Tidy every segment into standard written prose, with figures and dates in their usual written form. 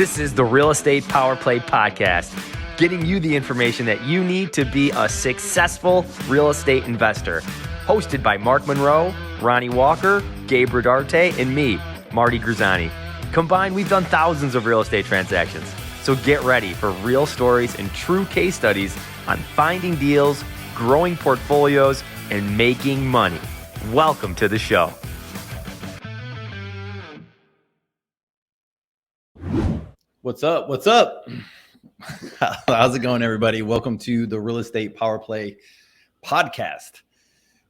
This is the Real Estate Power Play Podcast, getting you the information that you need to be a successful real estate investor. Hosted by Mark Monroe, Ronald Walker, Gabe Rodarte, and me, Marty Grizzanti. Combined, we've done thousands of real estate transactions. So get ready for real stories and true case studies on finding deals, growing portfolios, and making money. Welcome to the show. What's up? What's up? How's it going, everybody? Welcome to the Real Estate Power Play Podcast,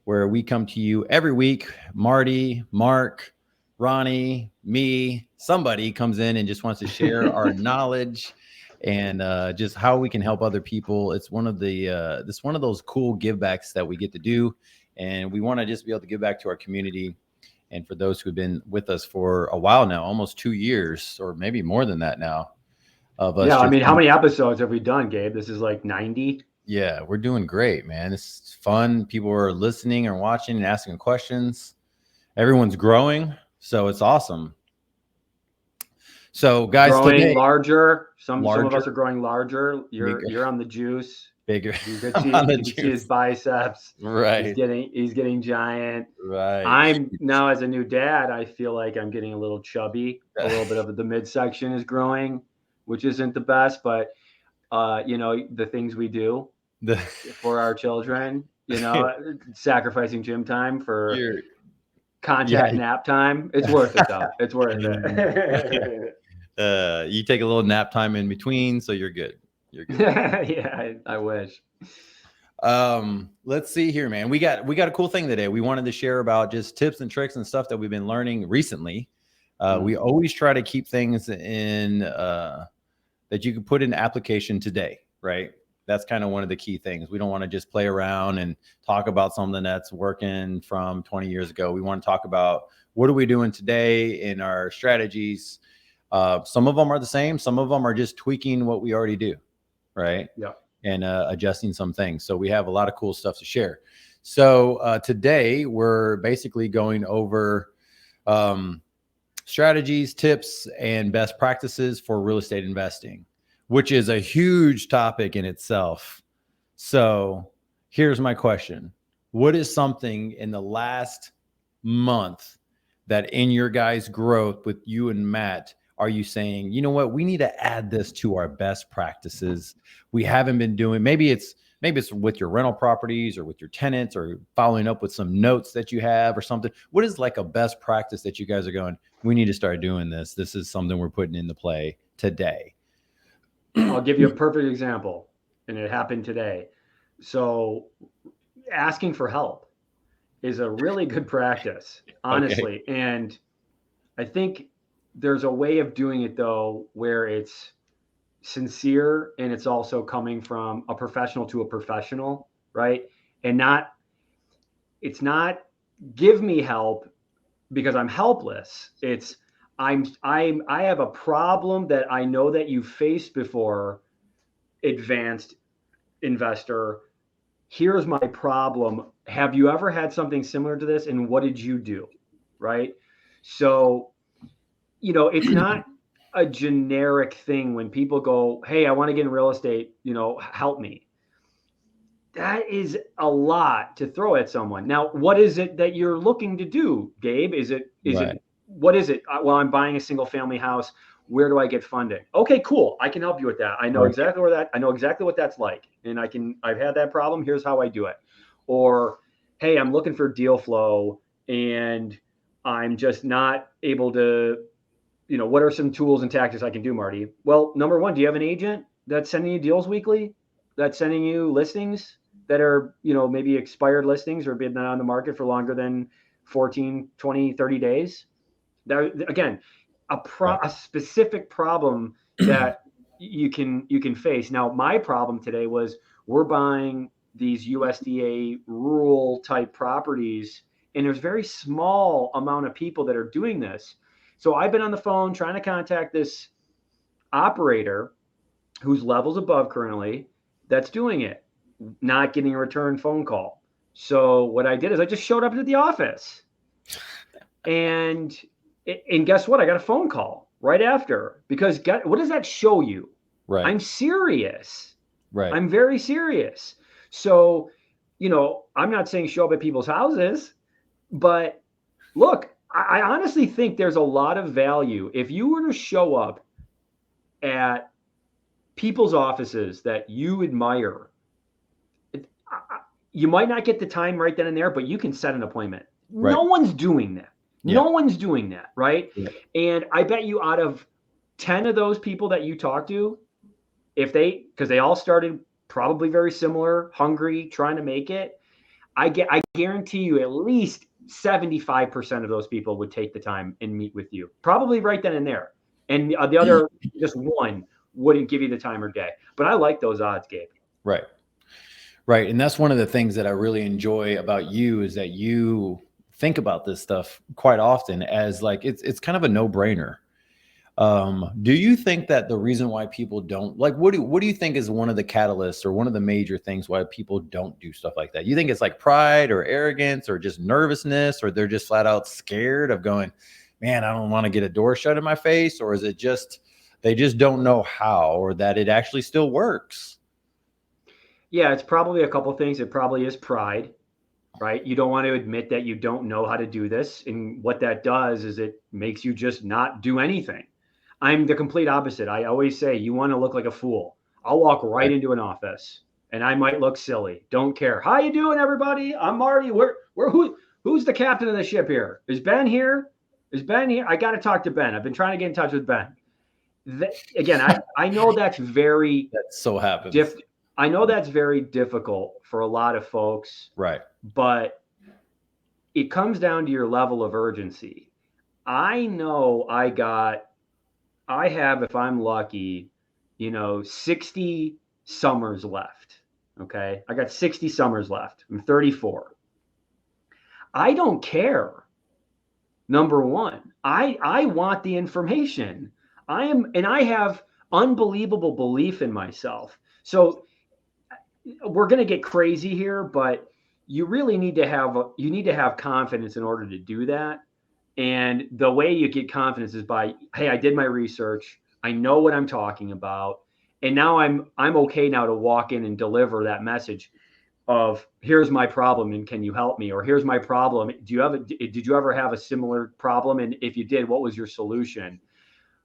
where we come to you every week. Marty, Mark, Ronnie, me, somebody comes in and just wants to share our knowledge and just how we can help other people. It's one of those cool givebacks that we get to do, and we want to just be able to give back to our community. And for those who've been with us for a while now, almost 2 years, or maybe more than that now, of us. Yeah, I mean, how many episodes have we done, Gabe? This is like 90. Yeah, we're doing great, man. It's fun. People are listening and watching and asking questions. Everyone's growing, so it's awesome. So, guys, growing today, larger. Some of us are growing larger. You're on the juice. Bigger. You can see his biceps. Right. He's getting giant. Right. I'm now, as a new dad, I feel like I'm getting a little chubby. A little bit of the midsection is growing, which isn't the best, but the things we do for our children, sacrificing gym time for nap time. It's worth it though. It's worth it. You take a little nap time in between, so you're good. You're good. Yeah, I wish. Let's see here, man. We got a cool thing today. We wanted to share about just tips and tricks and stuff that we've been learning recently. We always try to keep things in that you can put in application today, right? That's kind of one of the key things. We don't want to just play around and talk about something that's working from 20 years ago. We want to talk about what are we doing today in our strategies. Some of them are the same. Some of them are just tweaking what we already do, right? Yeah. And adjusting some things. So we have a lot of cool stuff to share. So today we're basically going over strategies, tips, and best practices for real estate investing, which is a huge topic in itself. So here's my question. What is something in the last month that in your guys' growth with you and Matt, are you saying, you know what, we need to add this to our best practices? We haven't been doing, maybe it's with your rental properties or with your tenants or following up with some notes that you have or something. What is like a best practice that you guys are going, we need to start doing this. This is something we're putting into play today. I'll give you a perfect example, and it happened today. So asking for help is a really good practice, honestly. Okay. And I think there's a way of doing it, though, where it's sincere and it's also coming from a professional to a professional, right? And it's not give me help because I'm helpless. It's I have a problem that I know that you've faced before, advanced investor. Here's my problem. Have you ever had something similar to this? And what did you do? Right? So, it's not a generic thing when people go, hey, I want to get in real estate, help me. That is a lot to throw at someone. Now, what is it that you're looking to do, Gabe? What is it? Well, I'm buying a single family house. Where do I get funding? Okay, cool. I can help you with that. I know exactly what that's like. And I've had that problem. Here's how I do it. Or, hey, I'm looking for deal flow and I'm just not able to, what are some tools and tactics I can do, Marty? Well, number one, do you have an agent that's sending you deals weekly? That's sending you listings that are, maybe expired listings or been on the market for longer than 14, 20, 30 days? That, again, a specific problem that you can face. Now, my problem today was we're buying these USDA rural type properties, and there's very small amount of people that are doing this. So I've been on the phone trying to contact this operator whose level's above currently that's doing it, not getting a return phone call. So what I did is I just showed up at the office and guess what? I got a phone call right after, because what does that show you? Right. I'm serious. Right. I'm very serious. So, I'm not saying show up at people's houses, but look, I honestly think there's a lot of value if you were to show up at people's offices that you admire. You might not get the time right then and there, but you can set an appointment. Right. No one's doing that. Yeah. No one's doing that, right? Yeah. And I bet you out of 10 of those people that you talk to, because they all started probably very similar, hungry, trying to make it, I guarantee you at least 75% of those people would take the time and meet with you, probably right then and there. And the other, just one, wouldn't give you the time or day. But I like those odds, Gabe. Right. Right. And that's one of the things that I really enjoy about you is that you think about this stuff quite often as like, it's kind of a no-brainer. Do you think that the reason why people don't like, what do you think is one of the catalysts or one of the major things why people don't do stuff like that? You think it's like pride or arrogance or just nervousness, or they're just flat out scared of going, man, I don't want to get a door shut in my face? Or is it just, they just don't know how, or that it actually still works? Yeah, it's probably a couple things. It probably is pride, right? You don't want to admit that you don't know how to do this. And what that does is it makes you just not do anything. I'm the complete opposite. I always say, you want to look like a fool. I'll walk right into an office and I might look silly. Don't care. How you doing, everybody? I'm Marty. Who's the captain of the ship here? Is Ben here? Is Ben here? I got to talk to Ben. I've been trying to get in touch with Ben. Again, I know that's very that so happens. I know that's very difficult for a lot of folks. Right. But it comes down to your level of urgency. I know I have, if I'm lucky, 60 summers left. Okay. I got 60 summers left. I'm 34. I don't care. Number one, I want the information. I have unbelievable belief in myself. So we're going to get crazy here, but you really need to have confidence in order to do that. And the way you get confidence is by, hey, I did my research. I know what I'm talking about. And now I'm okay now to walk in and deliver that message of, here's my problem and can you help me? Or here's my problem. Did you ever have a similar problem? And if you did, what was your solution?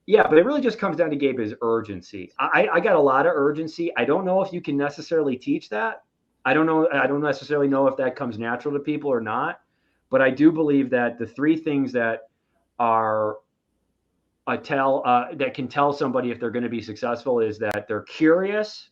Yeah, but it really just comes down to, Gabe, is urgency. I got a lot of urgency. I don't know if you can necessarily teach that. I don't know. I don't necessarily know if that comes natural to people or not. But I do believe that the three things that are that can tell somebody if they're going to be successful is that they're curious.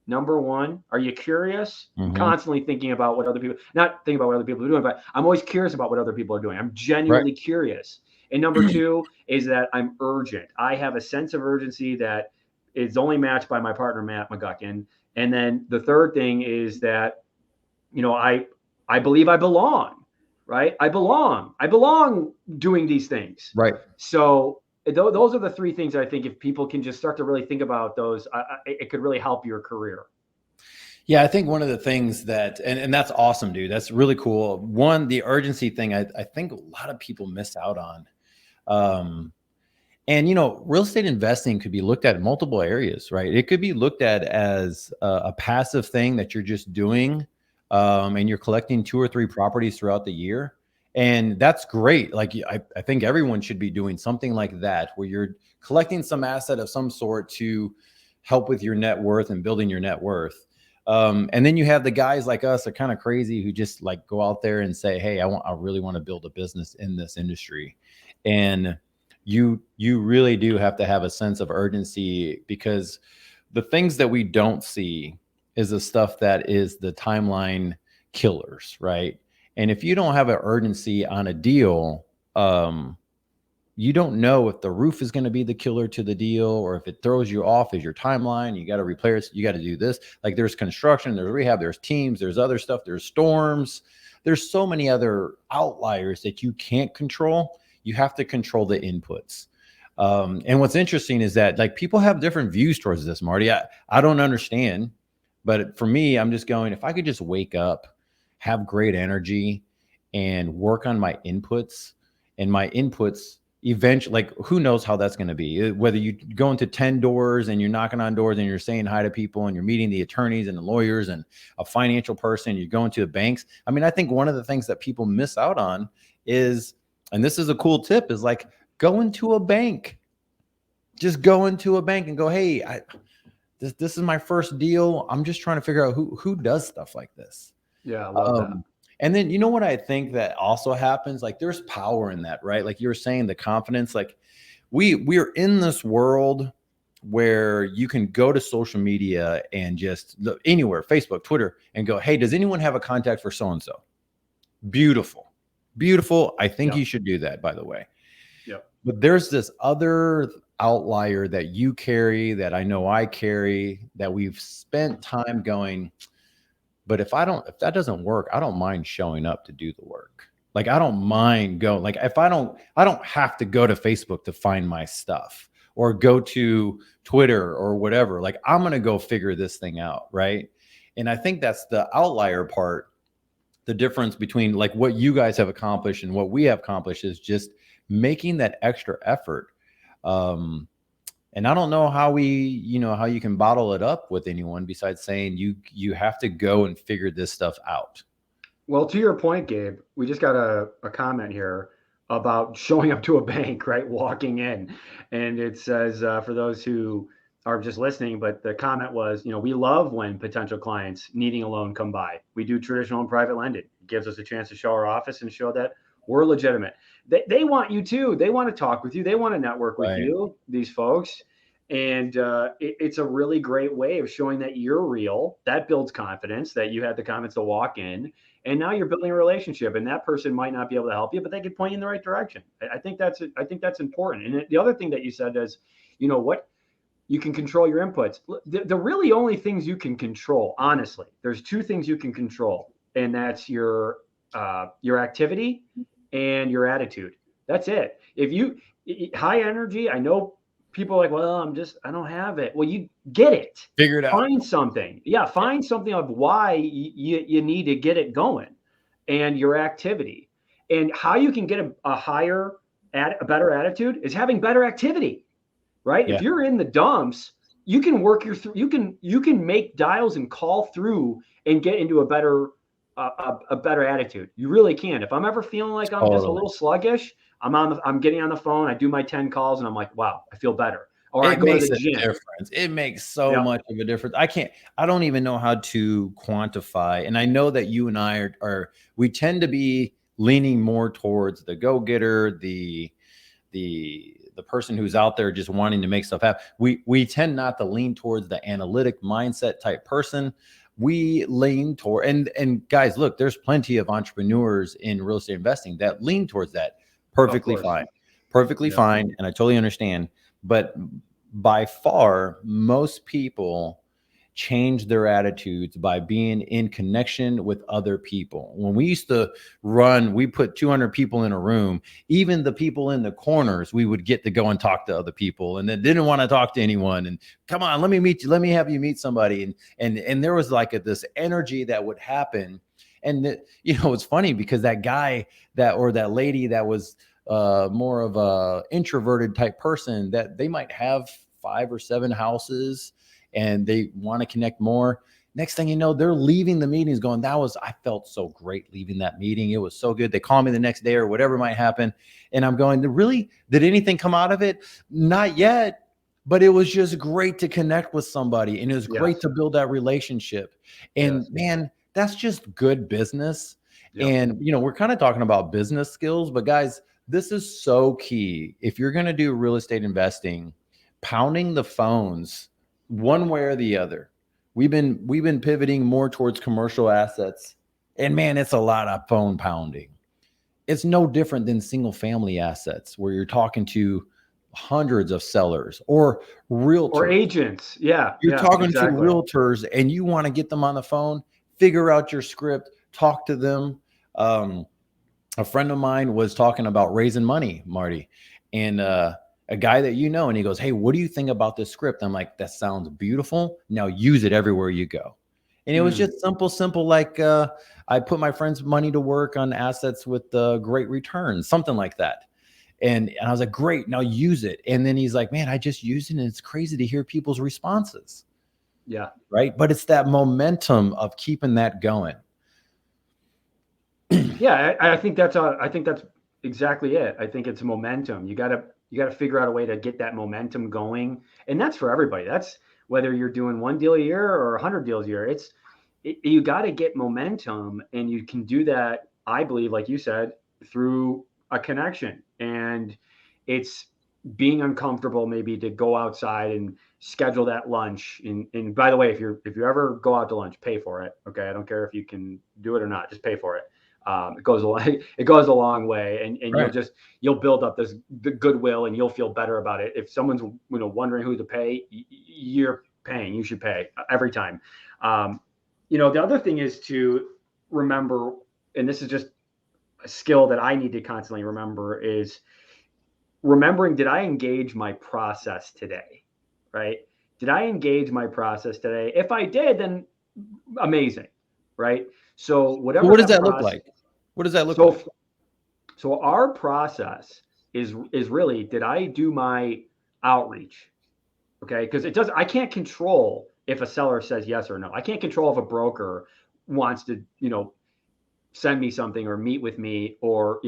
Number one, are you curious? Mm-hmm. Constantly thinking about what other people, not thinking about what other people are doing, but I'm always curious about what other people are doing. I'm genuinely curious. And number two is that I'm urgent. I have a sense of urgency that is only matched by my partner, Matt McGuckin. And then the third thing is that, I believe I belong, right? I belong doing these things. Right. So those are the three things I think if people can just start to really think about those, it could really help your career. Yeah, I think one of the things that, and that's awesome, dude. That's really cool. One, the urgency thing, I think a lot of people miss out on. And, real estate investing could be looked at in multiple areas, right? It could be looked at as a passive thing that you're just doing, and you're collecting 2 or 3 properties throughout the year. And that's great. Like, I think everyone should be doing something like that, where you're collecting some asset of some sort to help with your net worth and building your net worth. And then you have the guys like us that are kind of crazy who just like go out there and say, hey, I really want to build a business in this industry. And you really do have to have a sense of urgency, because the things that we don't see is the stuff that is the timeline killers, right? And if you don't have an urgency on a deal, you don't know if the roof is going to be the killer to the deal, or if it throws you off as your timeline. You got to repair it. You got to do this. Like, there's construction, there's rehab, there's teams, there's other stuff, there's storms. There's so many other outliers that you can't control. You have to control the inputs. And what's interesting is that, like, people have different views towards this, Marty. I don't understand, but for me, I'm just going, if I could just wake up, have great energy, and work on my inputs, and my inputs eventually, like, who knows how that's going to be, whether you go into 10 doors and you're knocking on doors and you're saying hi to people and you're meeting the attorneys and the lawyers and a financial person, you're going to the banks. I mean, I think one of the things that people miss out on is, and this is a cool tip, is like, go into a bank. Just go into a bank and go, hey, this is my first deal. I'm just trying to figure out who does stuff like this. Yeah, I love that. And then, you know what I think that also happens? Like, there's power in that, right? Like you were saying, the confidence, like we're in this world where you can go to social media and just look anywhere, Facebook, Twitter, and go, hey, does anyone have a contact for so-and-so? Beautiful. Beautiful. I think you should do that, by the way. Yep. But there's this other outlier that you carry, that I know I carry, that we've spent time going, but if that doesn't work, I don't mind showing up to do the work. Like, I don't mind going, like, if I don't have to go to Facebook to find my stuff or go to Twitter or whatever. Like, I'm going to go figure this thing out. Right. And I think that's the outlier part. The difference between like what you guys have accomplished and what we have accomplished is just making that extra effort. And I don't know how how you can bottle it up with anyone besides saying you have to go and figure this stuff out. Well, to your point, Gabe, we just got a comment here about showing up to a bank, right? Walking in. And it says, for those who are just listening, but the comment was, we love when potential clients needing a loan come by. We do traditional and private lending. It gives us a chance to show our office and show that we're legitimate. They want you too. They want to talk with you. They want to network with you, these folks. And it's a really great way of showing that you're real. That builds confidence, that you had the confidence to walk in. And now you're building a relationship, and that person might not be able to help you, but they can point you in the right direction. I think that's important. And the other thing that you said is, you can control your inputs. The really only things you can control, honestly, there's two things you can control, and that's your activity and your attitude. That's it. If you high energy, I know people are like, well, I don't have it. Well, you get it. Figure it out. Find something. Yeah, find something of why you need to get it going, and your activity. And how you can get a better attitude is having better activity, right? Yeah. If you're in the dumps, you can work you can make dials and call through and get into a better attitude. You really can. If I'm ever feeling like I'm just a little sluggish, I'm getting on the phone. I do my 10 calls and I'm like, wow, I feel better. Or I go to the gym. Difference. It makes so much of a difference. I don't even know how to quantify. And I know that you and I we tend to be leaning more towards the go-getter, the person who's out there just wanting to make stuff happen. We tend not to lean towards the analytic mindset type person. We lean toward, and guys, look, there's plenty of entrepreneurs in real estate investing that lean towards that. Perfectly fine. And I totally understand. But by far, most people change their attitudes by being in connection with other people. When we used to run, we put 200 people in a room. Even the people in the corners, we would get to go and talk to other people, and then didn't want to talk to anyone. And come on, let me meet you. Let me have you meet somebody. And there was like this energy that would happen. And it's funny because that guy or that lady that was more of a introverted type person, that they might have 5 or 7 houses and they want to connect more. Next thing you know, they're leaving the meetings going, I felt so great leaving that meeting. It was so good. They call me the next day or whatever might happen. And I'm going, really? Did anything come out of it? Not yet. But it was just great to connect with somebody. And it was great to build that relationship. And man, that's just good business. Yep. And, we're kind of talking about business skills, but guys, this is so key. If you're going to do real estate investing, pounding the phones one way or the other. We've been pivoting more towards commercial assets, and man, it's a lot of phone pounding. It's no different than single family assets where you're talking to hundreds of sellers or realtors or agents. Yeah. You're talking to realtors and you want to get them on the phone, figure out your script, talk to them. A friend of mine was talking about raising money, Marty, and a guy that and he goes, hey, what do you think about this script? I'm like, that sounds beautiful. Now use it everywhere you go. And it was just simple, like I put my friend's money to work on assets with great returns, something like that. And I was like, great, now use it. And then he's like, man, I just used it and it's crazy to hear people's responses. Yeah. Right. But it's that momentum of keeping that going. Yeah. I think that's exactly it. I think it's momentum. You gotta figure out a way to get that momentum going. And that's for everybody. That's whether you're doing 1 deal a year or 100 deals a year. You got to get momentum, and you can do that, I believe, like you said, through a connection. And it's being uncomfortable maybe to go outside and schedule that lunch. And by the way, if you ever go out to lunch, pay for it. Okay. I don't care if you can do it or not, just pay for it. It goes a long way, and Right. you'll build up the goodwill, and you'll feel better about it. If someone's wondering who to pay, you're paying. You should pay every time. The other thing is to remember, and this is just a skill that I need to constantly remember, is remembering, did I engage my process today? Right? Did I engage my process today? If I did, then amazing. Right? So whatever. What does that look like? What does that look like? So our process is really, did I do my outreach? Okay, because I can't control if a seller says yes or no. I can't control if a broker wants to, send me something or meet with me or,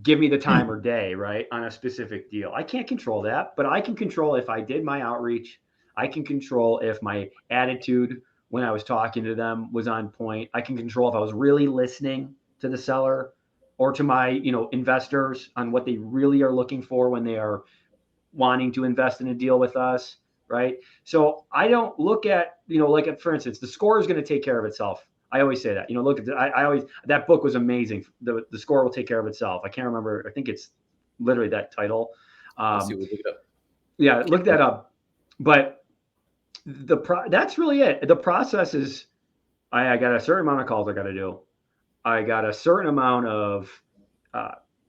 give me the time or day, right, on a specific deal. I can't control that, but I can control if I did my outreach. I can control if my attitude when I was talking to them was on point. I can control if I was really listening to the seller or to my, investors on what they really are looking for when they are wanting to invest in a deal with us, right? So I don't look at, like, for instance, the score is going to take care of itself. I always say that, look at that book was amazing. The score will take care of itself. I can't remember. I think it's literally that title. Let's see, we'll look it up. Yeah, look that up. But that's really it. The process is, I got a certain amount of calls I got to do. I got a certain amount of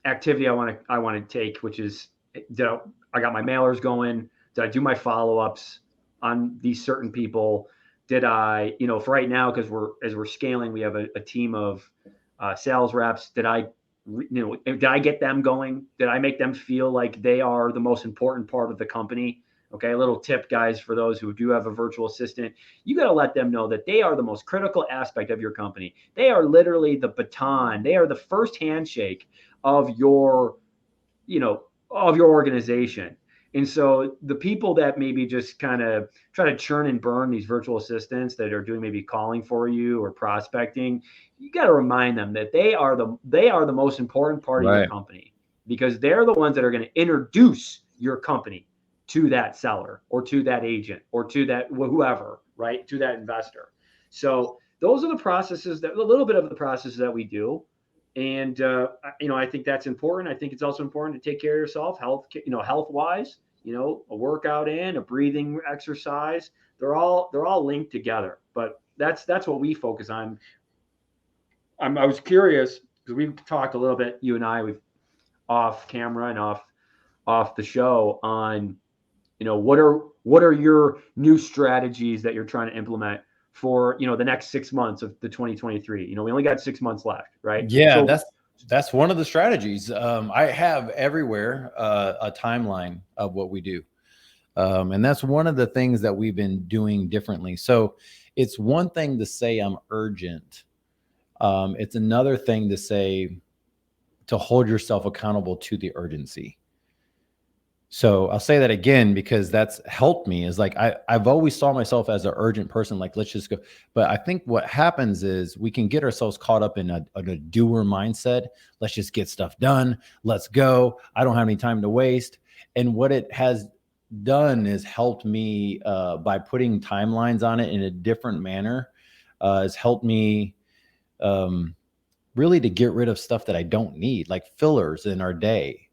activity I want to take, which is, I got my mailers going. Did I do my follow-ups on these certain people? Did I, for right now, because we're scaling, we have a team of sales reps. Did I get them going? Did I make them feel like they are the most important part of the company? Okay, a little tip, guys, for those who do have a virtual assistant, you got to let them know that they are the most critical aspect of your company. They are literally the baton. They are the first handshake of your organization. And so the people that maybe just kind of try to churn and burn these virtual assistants that are doing maybe calling for you or prospecting, you got to remind them that they are the most important part of your company, because they're the ones that are going to introduce your company to that seller or to that agent or to that whoever, right, to that investor. So those are the processes, a little bit of the processes that we do. And, I think that's important. I think it's also important to take care of yourself, health-wise, a workout in, a breathing exercise. They're all linked together, but that's what we focus on. I was curious because we've talked a little bit, you and I, we've off camera and off the show on, what are your new strategies that you're trying to implement for, the next 6 months of the 2023. We only got 6 months left, right? Yeah, so that's one of the strategies. I have everywhere a timeline of what we do. And that's one of the things that we've been doing differently. So it's one thing to say I'm urgent. It's another thing to hold yourself accountable to the urgency. So I'll say that again, because that's helped me, is like, I've always saw myself as an urgent person, like, let's just go. But I think what happens is we can get ourselves caught up in a doer mindset. Let's just get stuff done. Let's go. I don't have any time to waste. And what it has done is helped me by putting timelines on it in a different manner, has helped me really to get rid of stuff that I don't need, like fillers in our day.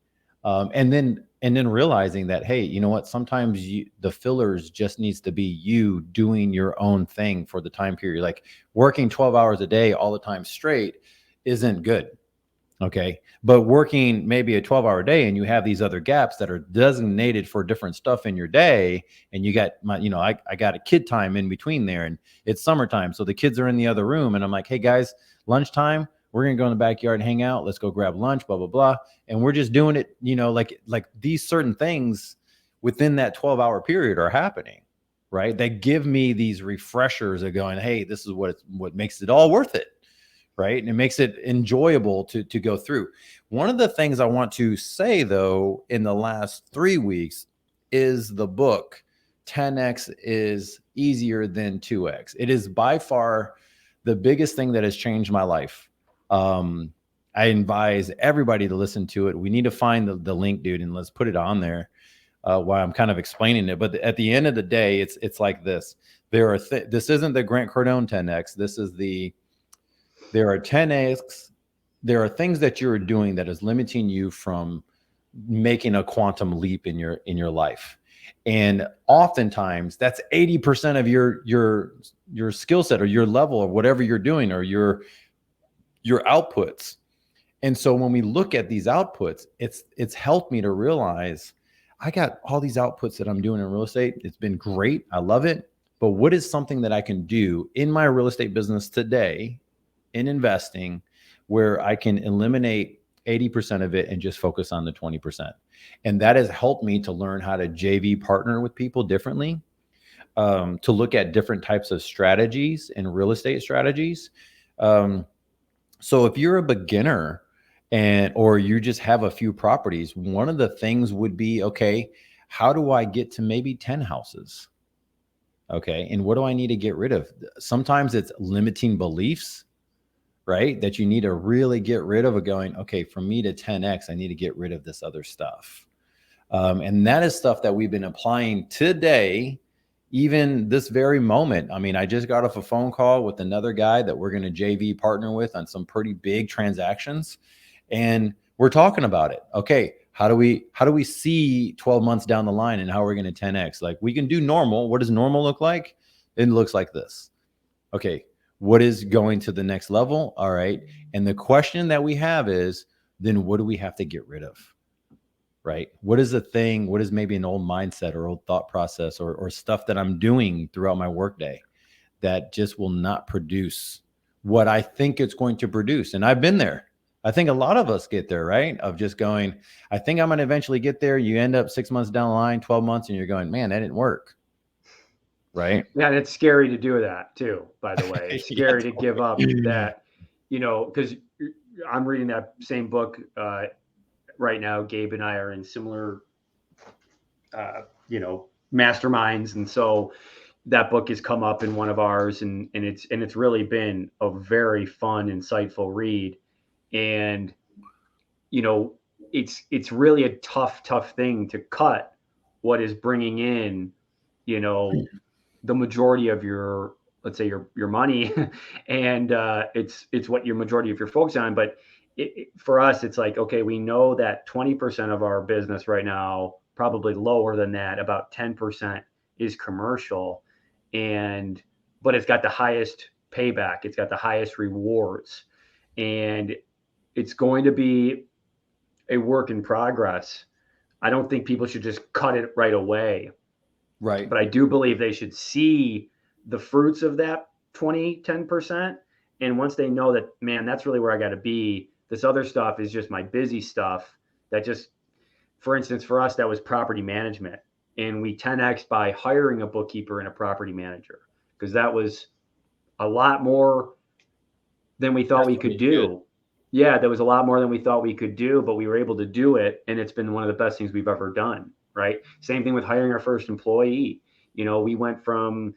And then realizing that, hey, you know what? Sometimes the fillers just needs to be you doing your own thing for the time period. Like working 12 hours a day all the time straight isn't good. Okay. But working maybe a 12-hour day and you have these other gaps that are designated for different stuff in your day. And you got I got a kid time in between there, and it's summertime. So the kids are in the other room and I'm like, hey guys, lunchtime, We're going to go in the backyard and hang out. Let's go grab lunch, blah, blah, blah. And we're just doing it, like these certain things within that 12-hour period are happening, right? That give me these refreshers of going, hey, this is what makes it all worth it, right? And it makes it enjoyable to go through. One of the things I want to say, though, in the last 3 weeks is the book, 10X is easier than 2X. It is by far the biggest thing that has changed my life. I advise everybody to listen to it. We need to find the link, dude, and let's put it on there while I'm kind of explaining it. But at the end of the day, it's like this. This isn't the Grant Cardone 10X. There are 10X. There are things that you're doing that is limiting you from making a quantum leap in your life. And oftentimes that's 80% of your skill set or your level of whatever you're doing or your outputs. And so when we look at these outputs, it's helped me to realize I got all these outputs that I'm doing in real estate. It's been great. I love it. But what is something that I can do in my real estate business today in investing where I can eliminate 80% of it and just focus on the 20%? And that has helped me to learn how to JV partner with people differently, to look at different types of strategies and real estate strategies. So if you're a beginner or you just have a few properties, one of the things would be, okay, how do I get to maybe 10 houses? Okay. And what do I need to get rid of? Sometimes it's limiting beliefs, right? That you need to really get rid of going, okay, for me to 10X, I need to get rid of this other stuff. And that is stuff that we've been applying today, even this very moment. I mean, I just got off a phone call with another guy that we're going to JV partner with on some pretty big transactions. And we're talking about it. Okay, how do we see 12 months down the line and how we're going to 10X? Like, we can do normal. What does normal look like? It looks like this. Okay, what is going to the next level? All right. And the question that we have is, then what do we have to get rid of? Right? What is the thing? What is maybe an old mindset or old thought process or stuff that I'm doing throughout my workday that just will not produce what I think it's going to produce? And I've been there. I think a lot of us get there, right? Of just going, I think I'm going to eventually get there. You end up 6 months down the line, 12 months, and you're going, man, that didn't work. Right? Yeah, and it's scary to do that too, by the way. It's scary to give up that, because I'm reading that same book right now. Gabe and I are in similar, masterminds. And so that book has come up in one of ours and it's really been a very fun, insightful read. And, it's really a tough thing to cut what is bringing in, the majority of your, let's say your money and it's what your majority of your focus on. But for us, it's like, okay, we know that 20% of our business right now, probably lower than that, about 10% is commercial, but it's got the highest payback. It's got the highest rewards, and it's going to be a work in progress. I don't think people should just cut it right away. Right. But I do believe they should see the fruits of that 10%. And once they know that, man, that's really where I got to be, this other stuff is just my busy stuff that just, for instance, for us, that was property management. And we 10X by hiring a bookkeeper and a property manager, because that was a lot more than we thought we could do. Good. Yeah, there was a lot more than we thought we could do, but we were able to do it. And it's been one of the best things we've ever done. Right. Same thing with hiring our first employee. We went from,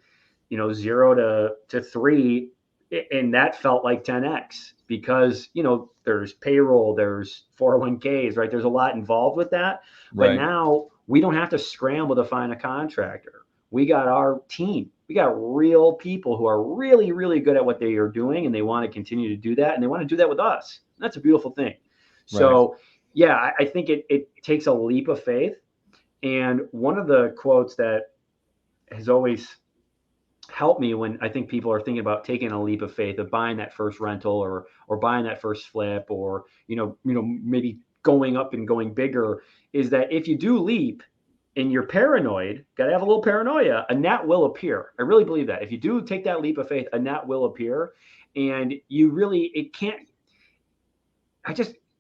0 to 3, and that felt like 10X because, there's payroll, there's 401ks, right? There's a lot involved with that. But now we don't have to scramble to find a contractor. We got our team. We got real people who are really, really good at what they are doing, and they want to continue to do that, and they want to do that with us. That's a beautiful thing. So, yeah, I think it takes a leap of faith. And one of the quotes that has always helped me when I think people are thinking about taking a leap of faith of buying that first rental or buying that first flip or, maybe going up and going bigger is that if you do leap and you're paranoid, got to have a little paranoia, a net will appear. I really believe that. If you do take that leap of faith, a net will appear. And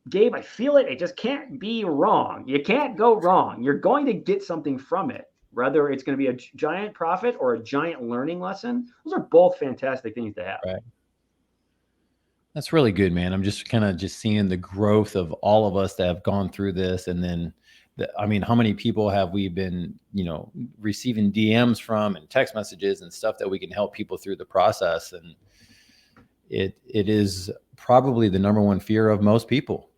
Gabe, I feel it. It just can't be wrong. You can't go wrong. You're going to get something from it, whether it's going to be a giant profit or a giant learning lesson. Those are both fantastic things to have. Right. That's really good, man. I'm just kind of just seeing the growth of all of us that have gone through this. And then, I mean, how many people have we been, receiving DMs from and text messages and stuff that we can help people through the process. And it is probably the number one fear of most people.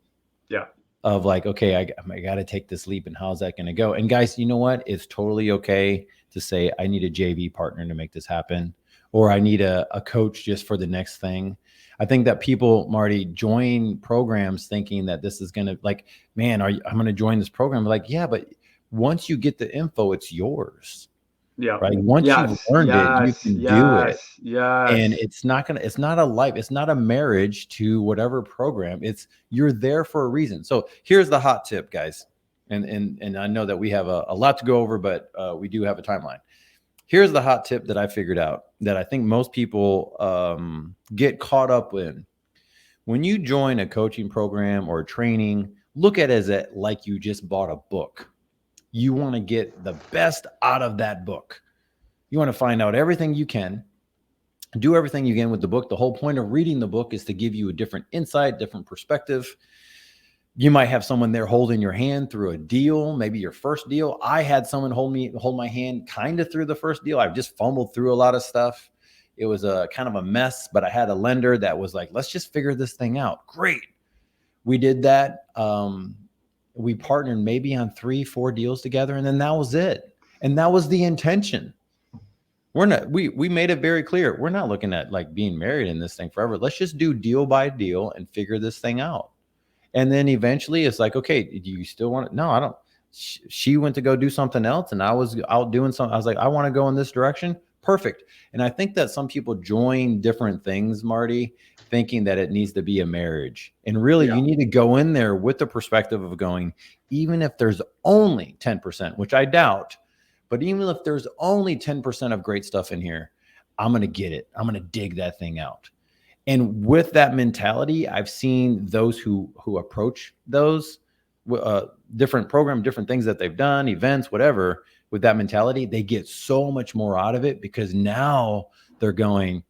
Yeah. Of like, okay, I got to take this leap, and how's that going to go? And guys, you know what? It's totally okay to say, I need a JV partner to make this happen, or I need a coach just for the next thing. I think that people, Marty, join programs thinking that this is going to, like, man, I'm going to join this program. Like, yeah, but once you get the info, it's yours. Yeah. Right. Once you've learned it, you can do it. Yes. And it's not a marriage to whatever program. You're there for a reason. So here's the hot tip, guys. And I know that we have a lot to go over, but we do have a timeline. Here's the hot tip that I figured out that I think most people get caught up in. When you join a coaching program or training, look at it as like you just bought a book. You want to get the best out of that book. You want to find out everything you can, do everything you can with the book. The whole point of reading the book is to give you a different insight, different perspective. You might have someone there holding your hand through a deal, maybe your first deal. I had someone hold my hand kind of through the first deal. I've just fumbled through a lot of stuff. It was a kind of a mess, but I had a lender that was like, let's just figure this thing out. Great. We did that. We partnered maybe on 3-4 deals together, and then that was it. And that was the intention. We made it very clear. We're not looking at like being married in this thing forever. Let's just do deal by deal and figure this thing out. And then eventually it's like, okay, do you still want it? No, I don't. She went to go do something else, and I was out doing something. I was like, I want to go in this direction. Perfect. And I think that some people join different things, Marty, thinking that it needs to be a marriage. And really, you need to go in there with the perspective of going, even if there's only 10%, which I doubt, but even if there's only 10% of great stuff in here, I'm going to get it. I'm going to dig that thing out. And with that mentality, I've seen those who approach those different program, different things that they've done, events, whatever, with that mentality, they get so much more out of it because now they're going,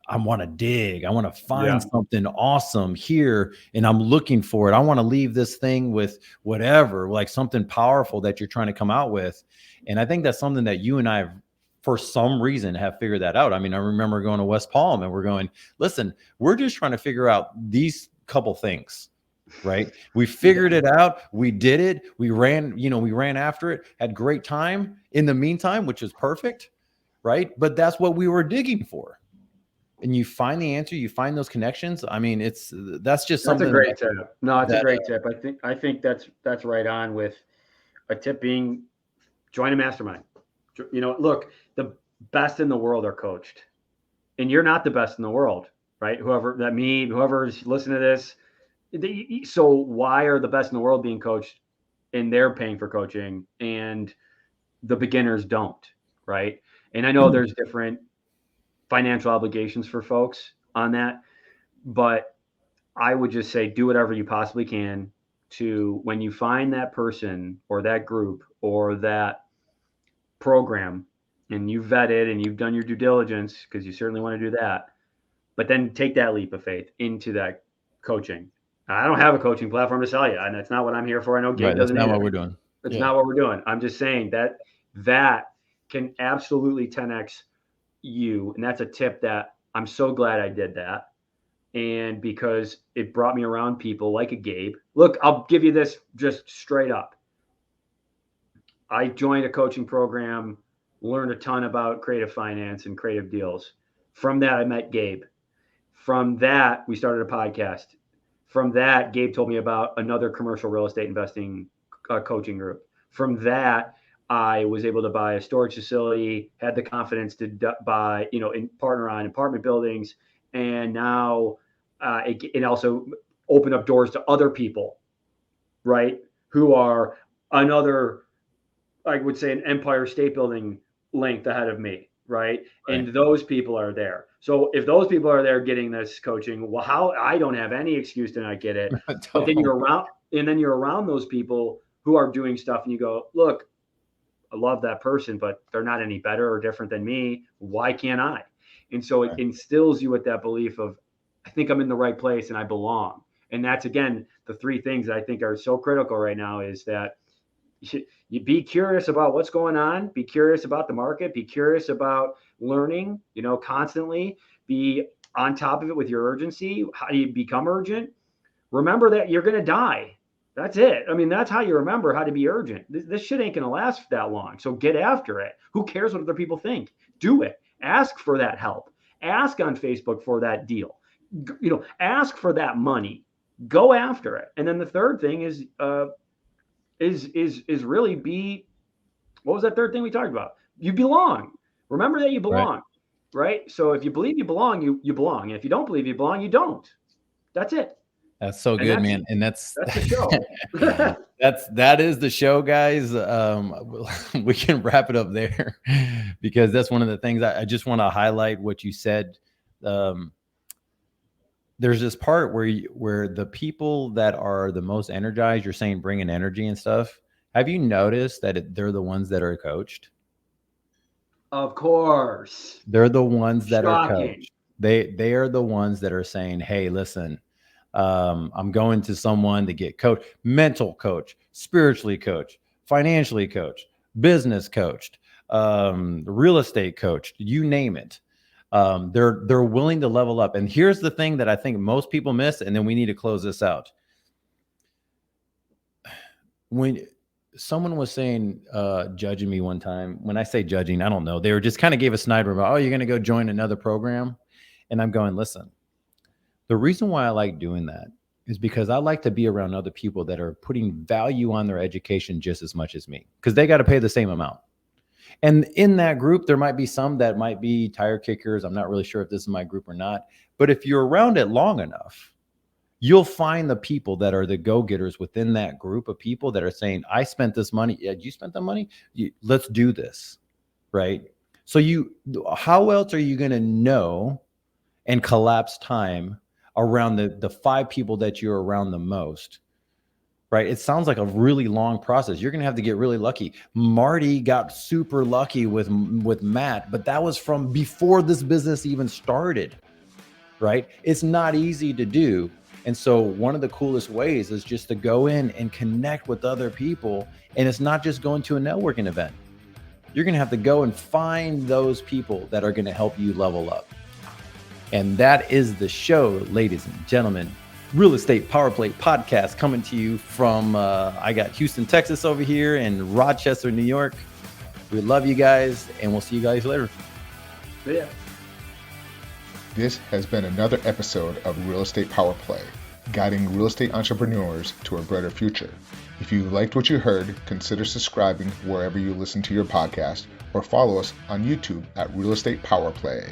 I want to dig. I want to find something awesome here, and I'm looking for it. I want to leave this thing with whatever, like something powerful that you're trying to come out with. And I think that's something that you and I have, for some reason, have figured that out. I mean, I remember going to West Palm and we're going, listen, we're just trying to figure out these couple things, right? We figured it out. We did it. We ran after it, had great time in the meantime, which is perfect, right? But that's what we were digging for. And you find the answer, you find those connections. I mean, that's just something. That's a great tip. No, it's a great tip. I think that's right on, with a tip being join a mastermind. Look, the best in the world are coached, and you're not the best in the world, right? Whoever's listening to this. So why are the best in the world being coached and they're paying for coaching and the beginners don't, right? And I know there's different financial obligations for folks on that, but I would just say do whatever you possibly can to, when you find that person or that group or that program and you vet it and you've done your due diligence, because you certainly want to do that, but then take that leap of faith into that coaching. I don't have a coaching platform to sell you, and that's not what I'm here for. I know Gabe doesn't. That's not what we're doing. It's not what we're doing. I'm just saying that can absolutely 10x you. And that's a tip that I'm so glad I did that. And because it brought me around people like a Gabe. Look, I'll give you this just straight up. I joined a coaching program, learned a ton about creative finance and creative deals. From that, I met Gabe. From that, we started a podcast. From that, Gabe told me about another commercial real estate investing coaching group. From that, I was able to buy a storage facility, had the confidence to buy, and partner on apartment buildings. And now it also opened up doors to other people, right? Who are another, I would say, an Empire State Building length ahead of me, right? Right. And those people are there. So if those people are there getting this coaching, well, how I don't have any excuse to not get it. But then you're around those people who are doing stuff, and you go, look, I love that person, but they're not any better or different than me. Why can't I? And so it instills you with that belief of, I think I'm in the right place and I belong. And that's, again, the three things that I think are so critical right now is that you be curious about what's going on, be curious about the market, be curious about learning, constantly, be on top of it with your urgency. How do you become urgent? Remember that you're going to die. That's it. I mean, that's how you remember how to be urgent. This shit ain't going to last that long. So get after it. Who cares what other people think? Do it. Ask for that help. Ask on Facebook for that deal. Ask for that money. Go after it. And then the third thing is really be, what was that third thing we talked about? You belong. Remember that you belong, right? So if you believe you belong, you belong. And if you don't believe you belong, you don't. That's it. That's so good, man. And that's the show. that is the show, guys. We can wrap it up there because that's one of the things I just want to highlight what you said. There's this part where the people that are the most energized, you're saying bringing energy and stuff. Have you noticed that they're the ones that are coached? Of course. They're the ones that Shocking. are coached. They are the ones that are saying, hey, listen, I'm going to someone to get coached, mental coach, spiritually coached, financially coached, business coached, real estate coached, you name it. They're willing to level up. And here's the thing that I think most people miss, and then we need to close this out. When someone was saying, judging me one time, when I say judging, I don't know. They were just kind of gave a sniper about, oh, you're going to go join another program. And I'm going, listen, the reason why I like doing that is because I like to be around other people that are putting value on their education just as much as me, because they got to pay the same amount. And in that group, there might be some that might be tire kickers. I'm not really sure if this is my group or not. But if you're around it long enough, you'll find the people that are the go-getters within that group of people that are saying, I spent this money. Yeah, you spent the money. Let's do this. Right. So how else are you going to know and collapse time around the five people that you're around the most? Right. It sounds like a really long process. You're going to have to get really lucky. Marty got super lucky with Matt, but that was from before this business even started. Right. It's not easy to do. And so one of the coolest ways is just to go in and connect with other people. And it's not just going to a networking event. You're going to have to go and find those people that are going to help you level up. And that is the show, ladies and gentlemen. Real Estate Power Play podcast coming to you from, I got Houston, Texas over here and Rochester, New York. We love you guys, and we'll see you guys later. Yeah. This has been another episode of Real Estate Power Play, guiding real estate entrepreneurs to a brighter future. If you liked what you heard, consider subscribing wherever you listen to your podcast, or follow us on YouTube at Real Estate Power Play.